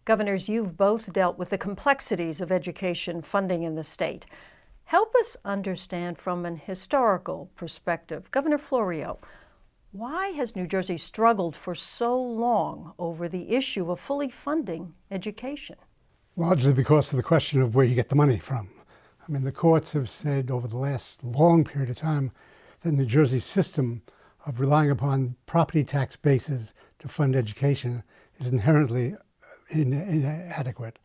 Governors, you've both dealt with the complexities of education funding in the state. Help us understand from an historical perspective. Governor Florio, why has New Jersey struggled for so long over the issue of fully funding education? Largely because of the question of where you get the money from. I mean, the courts have said over the last long period of time that New Jersey's system of relying upon property tax bases to fund education is inherently inadequate.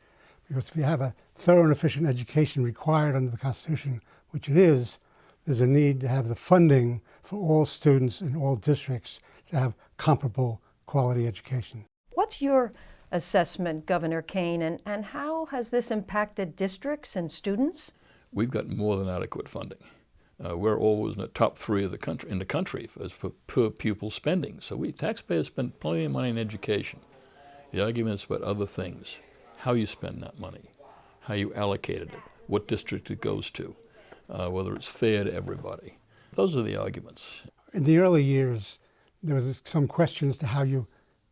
Because if you have a thorough and efficient education required under the Constitution, which it is, there's a need to have the funding for all students in all districts to have comparable quality education. What's your assessment, Governor Kean, and how has this impacted districts and students? We've got more than adequate funding. We're always in the top 3 of the country as per pupil spending. So taxpayers spend plenty of money in education. The argument is about other things, how you spend that money, how you allocated it, what district it goes to, whether it's fair to everybody. Those are the arguments. In the early years, there was some question as to how you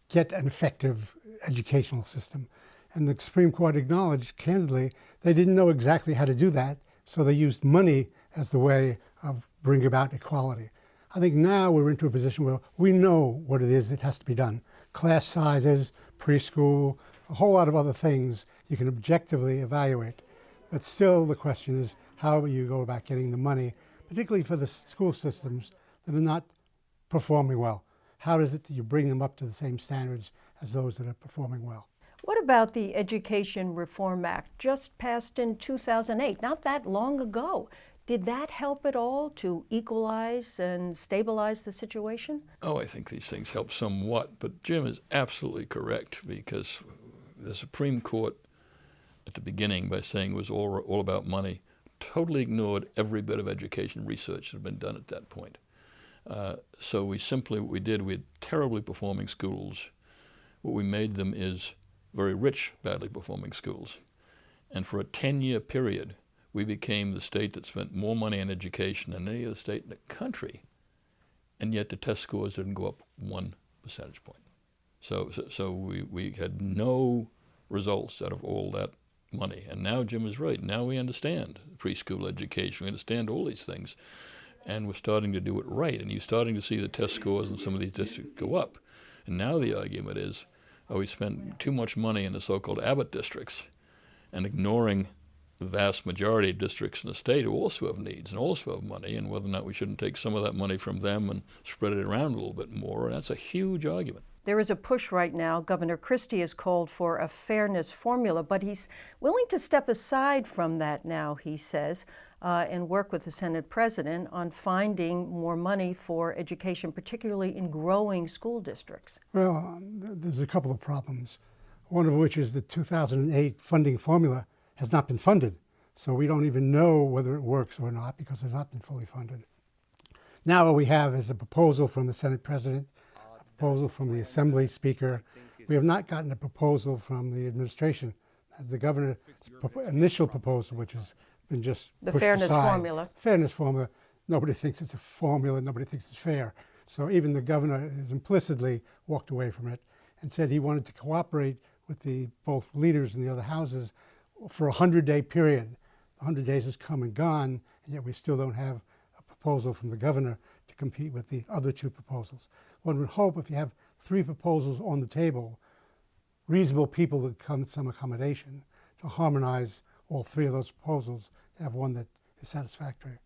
get an effective educational system. And the Supreme Court acknowledged, candidly, they didn't know exactly how to do that, so they used money as the way of bringing about equality. I think now we're into a position where we know what it is that has to be done. Class sizes, preschool, a whole lot of other things you can objectively evaluate. But still the question is how you go about getting the money, particularly for the school systems that are not performing well. How is it that you bring them up to the same standards as those that are performing well? What about the Education Reform Act, just passed in 2008, not that long ago? Did that help at all to equalize and stabilize the situation? Oh, I think these things help somewhat, but Jim is absolutely correct, because the Supreme Court at the beginning, by saying it was all about money, totally ignored every bit of education research that had been done at that point. So what we did, we had terribly performing schools. What we made them is very rich, badly performing schools. And for a 10-year period, we became the state that spent more money on education than any other state in the country, and yet the test scores didn't go up 1 percentage point. So we had no results out of all that money. And now Jim is right. Now we understand preschool education. We understand all these things. And we're starting to do it right. And you're starting to see the test scores in some of these districts go up. And now the argument is, we spend too much money in the so-called Abbott districts and ignoring the vast majority of districts in the state who also have needs and also have money, and whether or not we shouldn't take some of that money from them and spread it around a little bit more. And that's a huge argument. There is a push right now. Governor Christie has called for a fairness formula, but he's willing to step aside from that now, he says, and work with the Senate President on finding more money for education, particularly in growing school districts. Well, there's a couple of problems, one of which is the 2008 funding formula has not been funded. So we don't even know whether it works or not because it's not been fully funded. Now what we have is a proposal from the Senate President, a proposal from the Assembly Speaker. We have not gotten a proposal from the administration. The governor's initial proposal, which has been just the pushed fairness aside. formula. Fairness formula. Nobody thinks it's a formula. Nobody thinks it's fair. So even the governor has implicitly walked away from it and said he wanted to cooperate with both leaders in the other houses for a 100-day period. The 100 days has come and gone, and yet we still don't have a proposal from the governor to compete with the other 2 proposals. One would hope if you have 3 proposals on the table, reasonable people would come to some accommodation to harmonize all 3 of those proposals to have one that is satisfactory.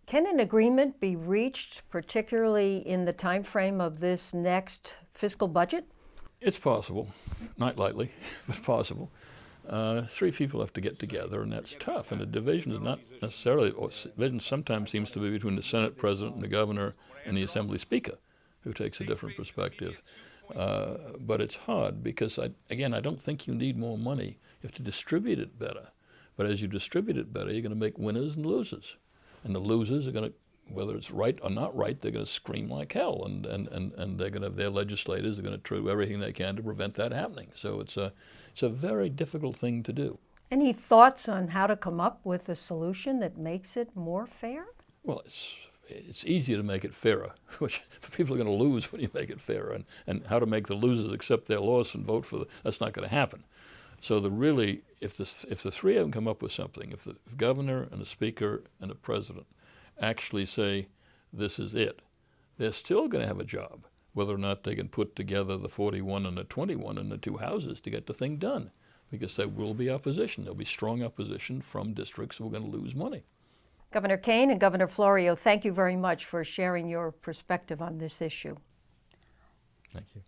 Can an agreement be reached, particularly in the time frame of this next fiscal budget? It's possible, not likely, but possible. 3 people have to get together, and that's tough. And the division is not necessarily, or division sometimes seems to be between the Senate President and the Governor and the Assembly Speaker, who takes a different perspective. But it's hard because, I don't think you need more money. You have to distribute it better. But as you distribute it better, you're going to make winners and losers. And the losers are going to, whether it's right or not right, they're going to scream like hell. And they're going to, their legislators are going to do everything they can to prevent that happening. So it's a very difficult thing to do. Any thoughts on how to come up with a solution that makes it more fair? Well, it's easier to make it fairer, which people are going to lose when you make it fairer. And how to make the losers accept their loss and vote for that's not going to happen. So if the three of them come up with something, if the governor and the speaker and the president actually say this is it, they're still going to have a job, whether or not they can put together the 41 and the 21 in the two houses to get the thing done, because there will be opposition. There'll be strong opposition from districts who are going to lose money. Governor Kean and Governor Florio, thank you very much for sharing your perspective on this issue. Thank you.